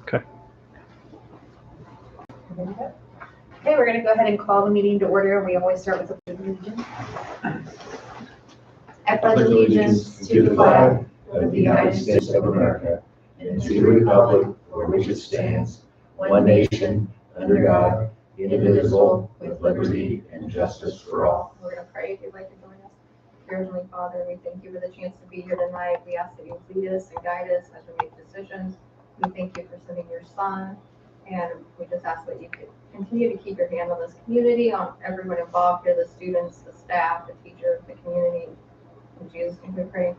Okay. Okay, we're going to go ahead and call the meeting to order. We always start with the Pledge of Allegiance. I pledge allegiance to the flag of the United States of America and to the republic for which it stands, one nation, under God, indivisible, with liberty and justice for all. We're going to pray if you'd like to join us. Dear Heavenly Father, we thank you for the chance to be here tonight. We ask that you lead us and guide us as we make decisions. We thank you for sending your Son, and we just ask that you could continue to keep your hand on this community, on everyone involved here, the students, the staff, the teachers, the community. In Jesus' name we pray.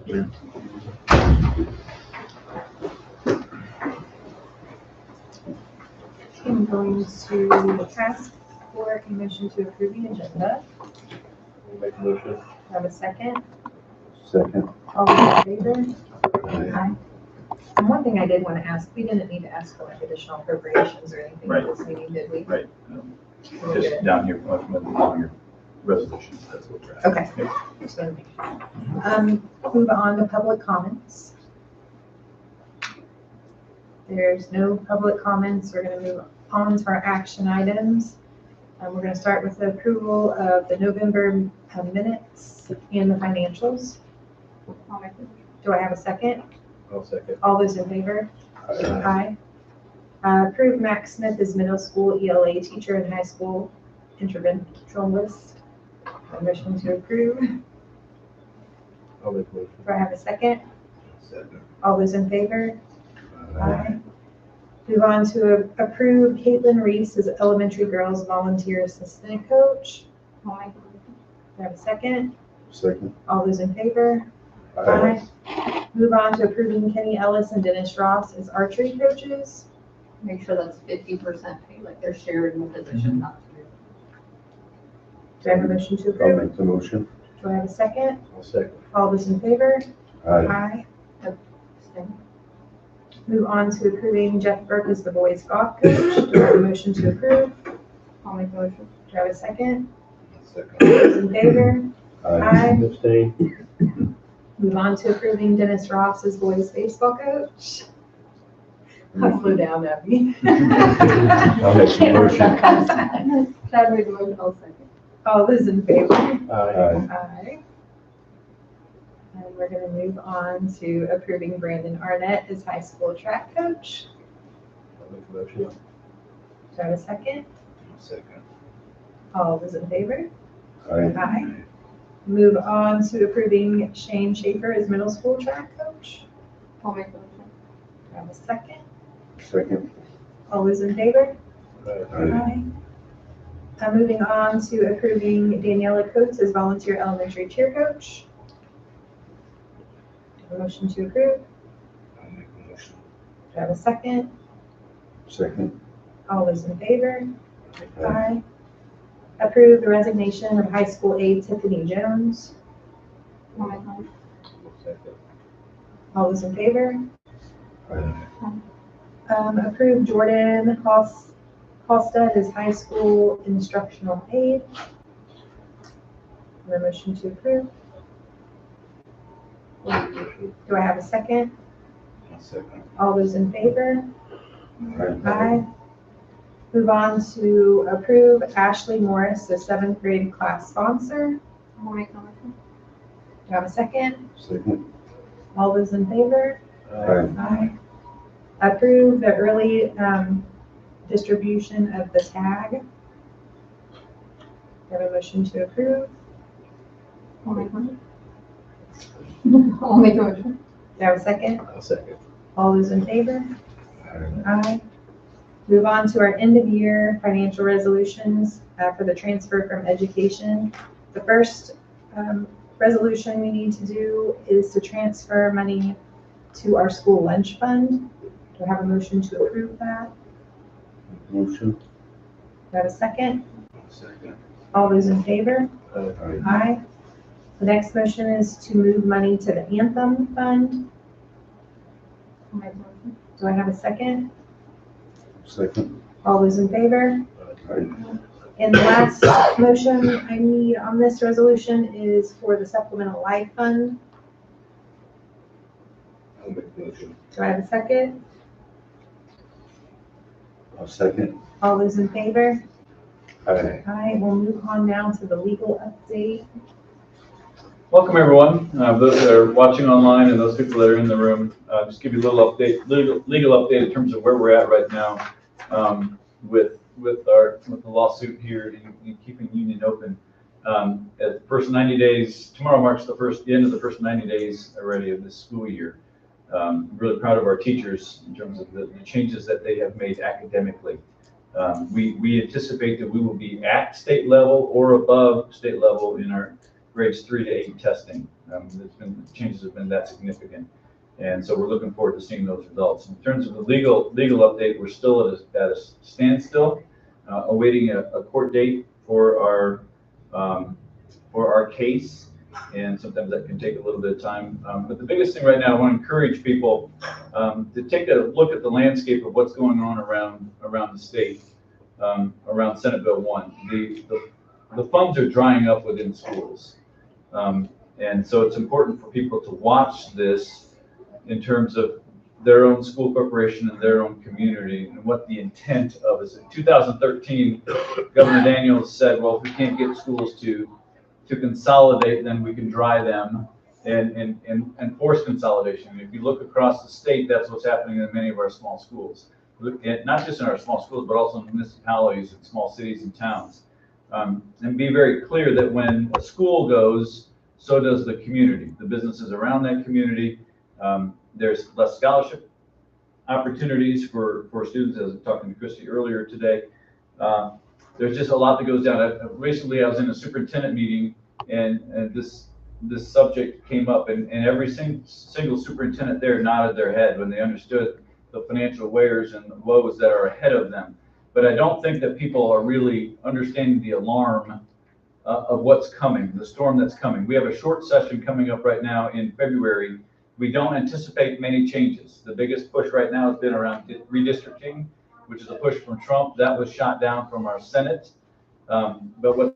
Amen. I'm going to ask for a motion to approve the agenda. Make a motion. Have a second? Second. All those in favor? Aye. And one thing I did want to ask, we didn't need to ask for like additional appropriations or anything Right. at this meeting, did we? Right. We're Just good. down here, on your resolutions, that's what we're at. Okay. Just wanted to make sure. Move on to public comments. There's no public comments. We're going to move on to our action items. We're going to start with the approval of the November minutes and the financials. Do I have a second? I'll second. All those in favor? Aye. Approve Max Smith as middle school ELA teacher and high school interventionalist. Motion to approve. I'll make a motion. Do I have a second? Second. All those in favor? Aye. Move on to approve Caitlin Reese as elementary girls volunteer assistant coach. Do I have a second? Second. All those in favor? Aye. Move on to approving Kenny Ellis and Dennis Ross as archery coaches. Make sure that's 50% pay, like they're sharing the position, not. Do I have a motion to I'll approve? make the motion. Do I have a second? I'll second. All those in favor? Aye. Move on to approving Jeff Burke as the boys golf coach. Do I have a motion to approve? I'll make a motion. Do I have a second? Second. All those in favor? Aye. Abstain. Move on to approving Dennis Ross as boys baseball coach. I flew down, Abby. I'll make the motion. Chad made the motion, I'll second. All those in favor? Aye. Aye. And we're going to move on to approving Brandon Arnett as high school track coach. I'll make the motion. Do I have a second? Second. All those in favor? Aye. Aye. Move on to approving Shane Schaefer as middle school track coach. I'll make the motion. Do I have a second? Second. All those in favor? Aye. Moving on to approving Daniela Coates as volunteer elementary cheer coach. Do I have a motion to approve? I'll make the motion. Do I have a second? Second. All those in favor? Aye. Approve the resignation of high school aide Tiffany Jones. I'll make the motion. Second. All those in favor? Aye. Approve Jordan Halstead as high school instructional aide. The motion to approve. I'll make the motion. Do I have a second? Second. All those in favor? Aye. Aye. Move on to approve Ashley Morris as 7th grade class sponsor. I'll make the motion. Do I have a second? Second. All those in favor? Aye. Aye. Approve the early distribution of the tag. Do I have a motion to approve? I'll make the motion. I'll make the motion. Do I have a second? I'll second. All those in favor? Aye. Aye. Move on to our end of year financial resolutions for the transfer from education. The first resolution we need to do is to transfer money to our school lunch fund. Do I have a motion to approve that? Motion. Do I have a second? Second. All those in favor? Aye. Aye. The next motion is to move money to the Anthem Fund. I'll make the motion. Do I have a second? Second. All those in favor? Aye. And the last motion I need on this resolution is for the supplemental life fund. I'll make the motion. Do I have a second? I'll second. All those in favor? Aye. Aye. We'll move on now to the legal update. Welcome, everyone. Those that are watching online and those people that are in the room, just give you a little update, legal update in terms of where we're at right now with the lawsuit here in keeping Union open. At the first 90 days, tomorrow marks the end of the first 90 days already of this school year. I'm really proud of our teachers in terms of the changes that they have made academically. We anticipate that we will be at state level or above state level in our grades 3 to 8 testing. The changes have been that significant. And so we're looking forward to seeing those results. In terms of the legal update, we're still at a standstill, awaiting a court date for our case. And sometimes that can take a little bit of time. But the biggest thing right now, I want to encourage people to take a look at the landscape of what's going on around the state, around Senate Bill 1. The funds are drying up within schools. And so it's important for people to watch this in terms of their own school corporation and their own community and what the intent of it is. In 2013, Governor Daniels said, well, if we can't get schools to consolidate, then we can dry them and force consolidation. And if you look across the state, that's what's happening in many of our small schools. Look at, not just in our small schools, but also in municipalities and small cities and towns. And be very clear that when a school goes, so does the community, the businesses around that community. There's less scholarship opportunities for students, as I was talking to Christy earlier today. There's just a lot that goes down. Recently, I was in a superintendent meeting, and this subject came up, and every single superintendent there nodded their head when they understood the financial wares and the woes that are ahead of them. But I don't think that people are really understanding the alarm of what's coming, the storm that's coming. We have a short session coming up right now in February. We don't anticipate many changes. The biggest push right now has been around redistricting, which is a push from Trump. That was shot down from our Senate. But what's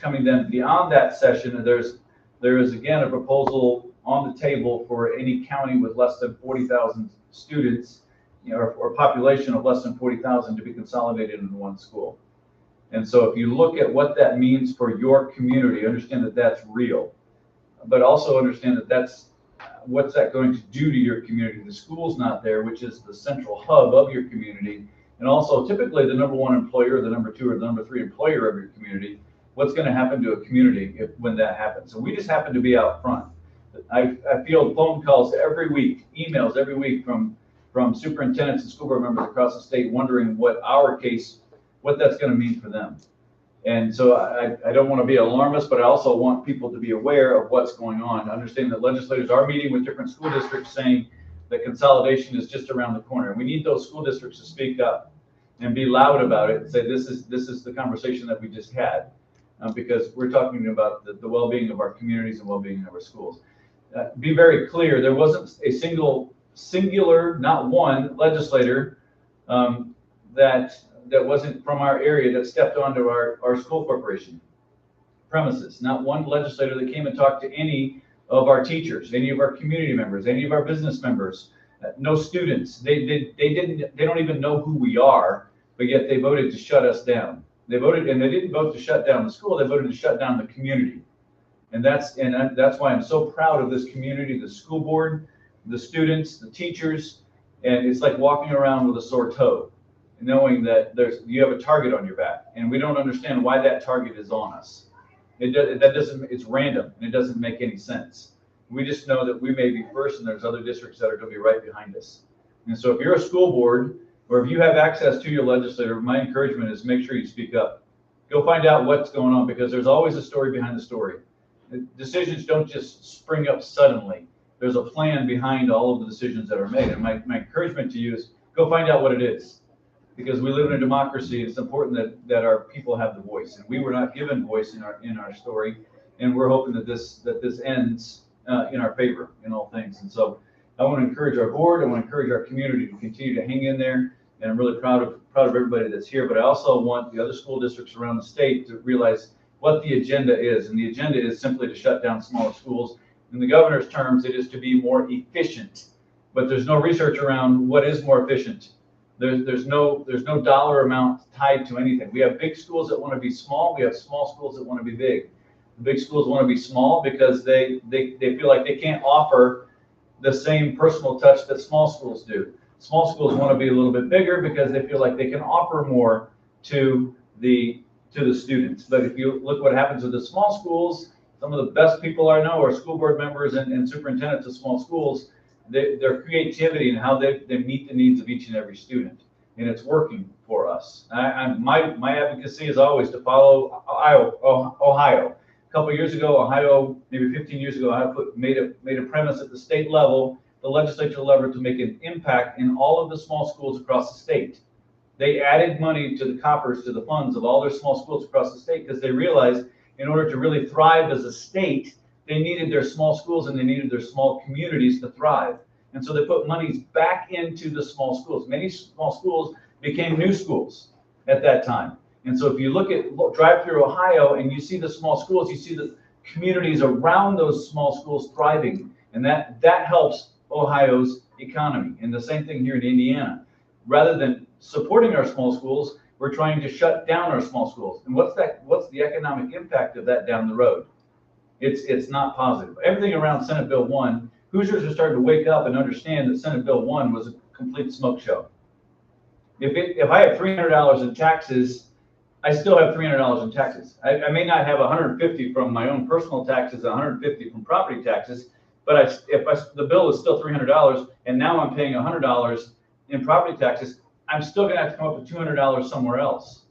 coming then beyond that session, there is again a proposal on the table for any county with less than 40,000 students, or population of less than 40,000 to be consolidated into one school. And so if you look at what that means for your community, understand that that's real, but also understand that what's that going to do to your community. The school's not there, which is the central hub of your community, and also typically the number one employer, the number two or the number three employer of your community. What's going to happen to a community when that happens? So we just happen to be out front. I field phone calls every week, emails every week from superintendents and school board members across the state wondering what that's going to mean for them. And so I don't want to be alarmist, but I also want people to be aware of what's going on. Understand that legislators are meeting with different school districts saying that consolidation is just around the corner. And we need those school districts to speak up and be loud about it and say, this is the conversation that we just had, because we're talking about the well-being of our communities and well-being of our schools. Be very clear, there wasn't a singular, not one legislator that wasn't from our area that stepped onto our school corporation premises. Not one legislator that came and talked to any of our teachers, any of our community members, any of our business members, no students. They don't even know who we are, but yet they voted to shut us down. They voted, and they didn't vote to shut down the school, they voted to shut down the community. And that's why I'm so proud of this community, the school board, the students, the teachers, and it's like walking around with a sore toe, knowing that you have a target on your back, and we don't understand why that target is on us. It's random, and it doesn't make any sense. We just know that we may be first, and there's other districts that are going to be right behind us. And so if you're a school board, or if you have access to your legislator, my encouragement is make sure you speak up. Go find out what's going on, because there's always a story behind the story. Decisions don't just spring up suddenly. There's a plan behind all of the decisions that are made. And my encouragement to you is go find out what it is. Because we live in a democracy, it's important that our people have the voice, and we were not given voice in our story, and we're hoping that this ends in our favor in all things. And so I want to encourage our board, I want to encourage our community to continue to hang in there, and I'm really proud of everybody that's here. But I also want the other school districts around the state to realize what the agenda is, and the agenda is simply to shut down smaller schools. In the governor's terms, it is to be more efficient. but there's no research around what is more efficient. There's no dollar amount tied to anything. We have big schools that want to be small. We have small schools that want to be big. The big schools want to be small because they feel like they can't offer the same personal touch that small schools do. Small schools want to be a little bit bigger because they feel like they can offer more to the students. But if you look what happens with the small schools, some of the best people I know are school board members and superintendents of small schools. Their creativity and how they meet the needs of each and every student, and it's working for us. My advocacy is always to follow Ohio. A couple of years ago, Ohio, maybe 15 years ago, I made a premise at the state level, the legislature level, to make an impact in all of the small schools across the state. They added money to the coffers, to the funds of all their small schools across the state, because they realized in order to really thrive as a state, they needed their small schools and they needed their small communities to thrive. And so they put monies back into the small schools. Many small schools became new schools at that time. And so if you drive through Ohio and you see the small schools, you see the communities around those small schools thriving. And that helps Ohio's economy. And the same thing here in Indiana. Rather than supporting our small schools, we're trying to shut down our small schools. And what's the economic impact of that down the road? It's not positive. Everything around Senate Bill 1, Hoosiers are starting to wake up and understand that Senate Bill 1 was a complete smoke show. If I have $300 in taxes, I still have $300 in taxes. I may not have 150 from my own personal taxes, 150 from property taxes, but the bill is still $300, and now I'm paying $100 in property taxes, I'm still going to have to come up with $200 somewhere else.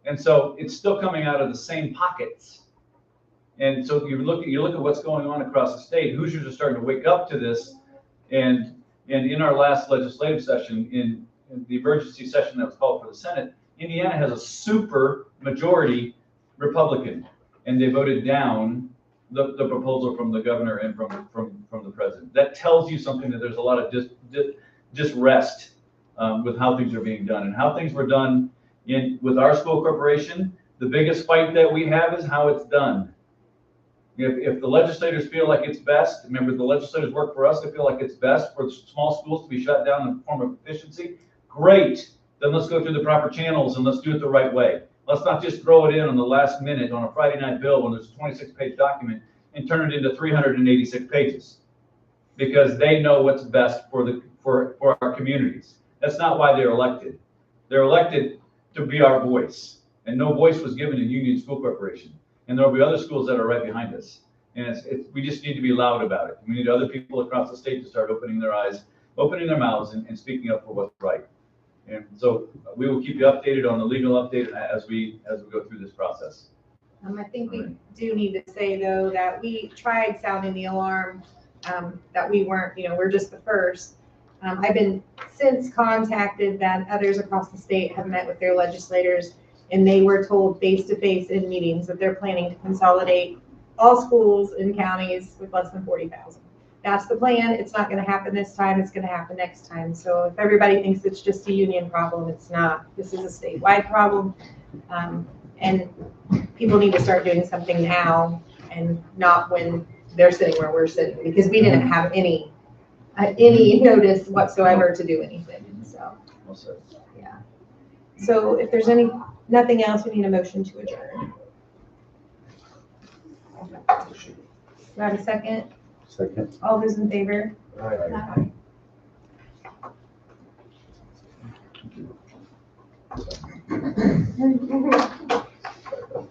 And so it's still coming out of the same pockets. And so you look at what's going on across the state. Hoosiers are starting to wake up to this. And in our last legislative session, in the emergency session that was called for the Senate, Indiana has a super majority Republican, and they voted down the proposal from the governor and from the president. That tells you something, that there's a lot of disrest with how things are being done and how things were done with our school corporation. The biggest fight that we have is how it's done. If the legislators feel like it's best, remember the legislators work for us, they feel like it's best for small schools to be shut down in the form of efficiency, great. Then let's go through the proper channels and let's do it the right way. Let's not just throw it in on the last minute on a Friday night bill when there's a 26-page document and turn it into 386 pages, because they know what's best for our communities. That's not why they're elected. They're elected to be our voice, and no voice was given in Union School Corporation. And there'll be other schools that are right behind us. And we just need to be loud about it. We need other people across the state to start opening their eyes, opening their mouths, and speaking up for what's right. And so we will keep you updated on the legal update as we go through this process. I think we do need to say, though, that we tried sounding the alarm, that we weren't, we're just the first. I've been since contacted that others across the state have met with their legislators, and they were told face-to-face in meetings that they're planning to consolidate all schools in counties with less than 40,000. That's the plan. It's not going to happen this time. It's going to happen next time. So if everybody thinks it's just a union problem, it's not. This is a statewide problem. And people need to start doing something now and not when they're sitting where we're sitting, because we didn't have any notice whatsoever to do anything. So, yeah. So if there's nothing else, we need a motion to adjourn. Do I have a second? Second. All those in favor? Aye.